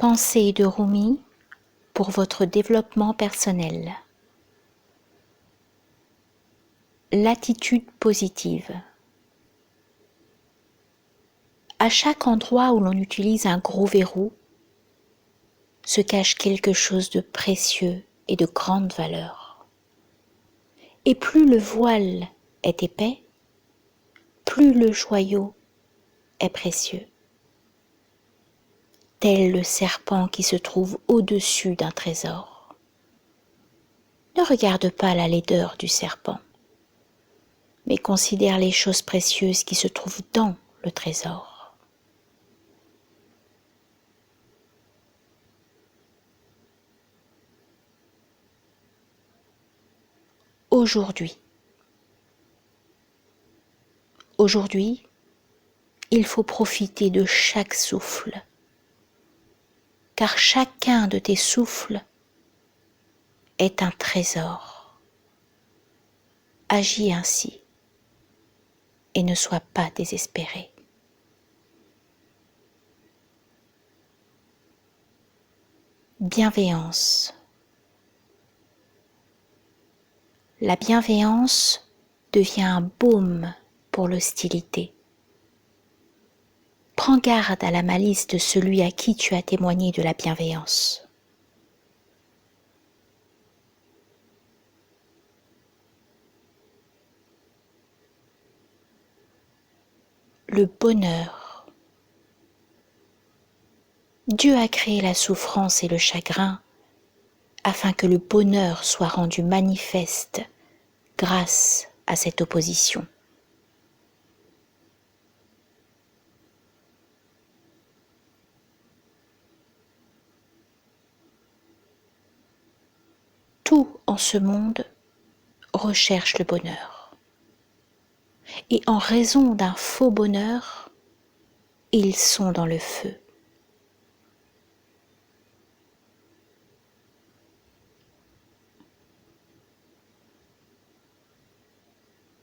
Pensée de Rumi pour votre développement personnel. L'attitude positive. À chaque endroit où l'on utilise un gros verrou, se cache quelque chose de précieux et de grande valeur. Et plus le voile est épais, plus le joyau est précieux. Tel le serpent qui se trouve au-dessus d'un trésor. Ne regarde pas la laideur du serpent, mais considère les choses précieuses qui se trouvent dans le trésor. Aujourd'hui, il faut profiter de chaque souffle, car chacun de tes souffles est un trésor. Agis ainsi et ne sois pas désespéré. Bienveillance. La bienveillance devient un baume pour l'hostilité. Prends garde à la malice de celui à qui tu as témoigné de la bienveillance. Le bonheur. Dieu a créé la souffrance et le chagrin afin que le bonheur soit rendu manifeste grâce à cette opposition. Tout en ce monde recherche le bonheur. Et en raison d'un faux bonheur, ils sont dans le feu.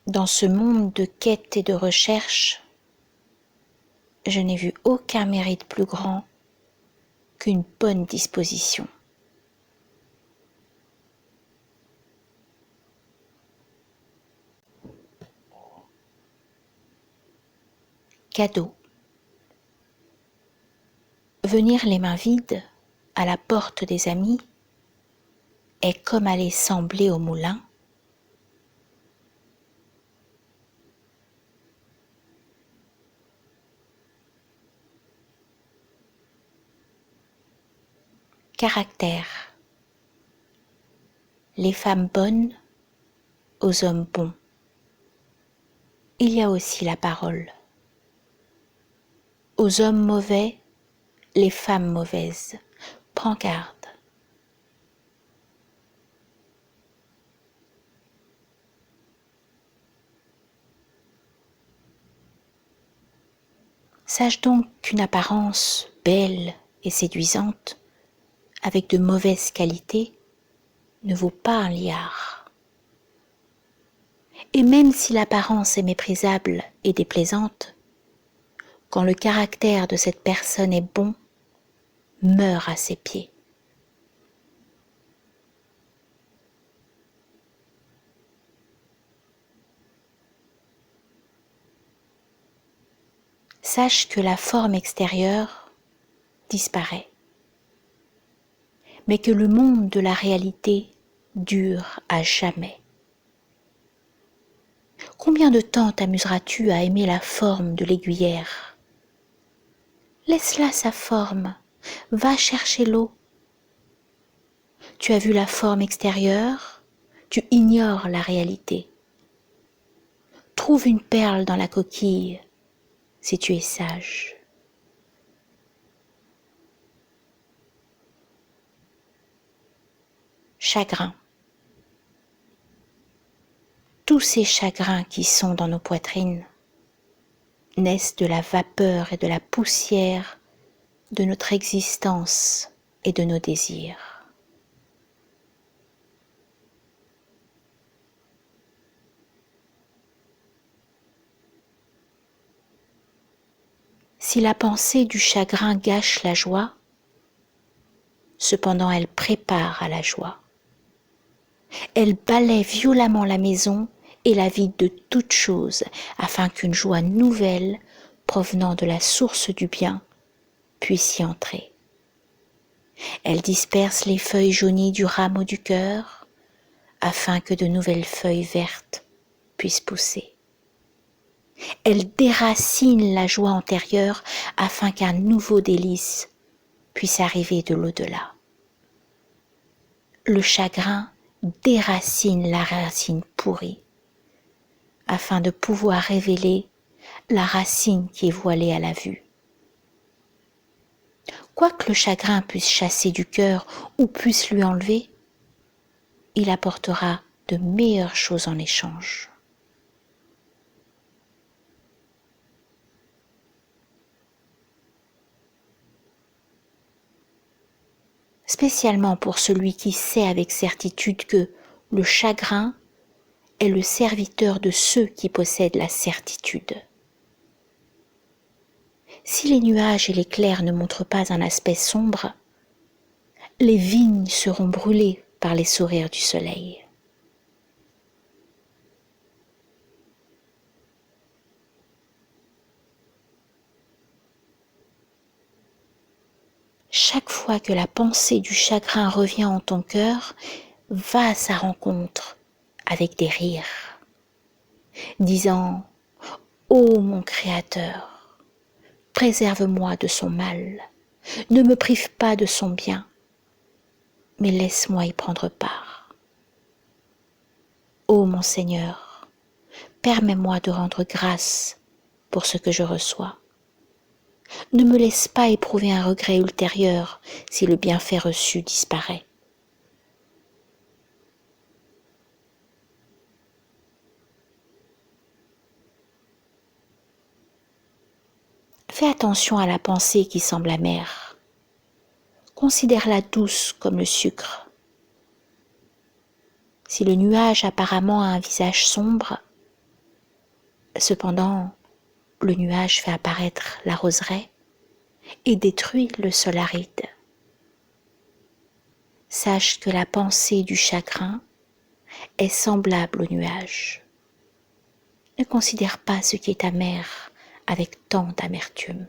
Dans ce monde de quête et de recherche, je n'ai vu aucun mérite plus grand qu'une bonne disposition. Cadeau. Venir les mains vides à la porte des amis est comme aller sembler au moulin. Caractère. Les femmes bonnes aux hommes bons. Il y a aussi la parole. Aux hommes mauvais, les femmes mauvaises. Prends garde. Sache donc qu'une apparence belle et séduisante, avec de mauvaises qualités, ne vaut pas un liard. Et même si l'apparence est méprisable et déplaisante, quand le caractère de cette personne est bon, meurs à ses pieds. Sache que la forme extérieure disparaît, mais que le monde de la réalité dure à jamais. Combien de temps t'amuseras-tu à aimer la forme de l'aiguillère ? Laisse-la sa forme, va chercher l'eau. Tu as vu la forme extérieure, tu ignores la réalité. Trouve une perle dans la coquille, si tu es sage. Chagrin. Tous ces chagrins qui sont dans nos poitrines naissent de la vapeur et de la poussière de notre existence et de nos désirs. Si la pensée du chagrin gâche la joie, cependant elle prépare à la joie. Elle balaie violemment la maison et la vide de toute chose, afin qu'une joie nouvelle, provenant de la source du bien, puisse y entrer. Elle disperse les feuilles jaunies du rameau du cœur, afin que de nouvelles feuilles vertes puissent pousser. Elle déracine la joie antérieure, afin qu'un nouveau délice puisse arriver de l'au-delà. Le chagrin déracine la racine pourrie, afin de pouvoir révéler la racine qui est voilée à la vue. Quoi que le chagrin puisse chasser du cœur ou puisse lui enlever, il apportera de meilleures choses en échange. Spécialement pour celui qui sait avec certitude que le chagrin est le serviteur de ceux qui possèdent la certitude. Si les nuages et l'éclair ne montrent pas un aspect sombre, les vignes seront brûlées par les sourires du soleil. Chaque fois que la pensée du chagrin revient en ton cœur, va à sa rencontre avec des rires, disant « Ô mon Créateur, préserve-moi de son mal, ne me prive pas de son bien, mais laisse-moi y prendre part. Ô mon Seigneur, permets-moi de rendre grâce pour ce que je reçois. Ne me laisse pas éprouver un regret ultérieur si le bienfait reçu disparaît. » Fais attention à la pensée qui semble amère. Considère-la douce comme le sucre. Si le nuage apparemment a un visage sombre, cependant, le nuage fait apparaître la roseraie et détruit le sol aride. Sache que la pensée du chagrin est semblable au nuage. Ne considère pas ce qui est amer avec tant d'amertume.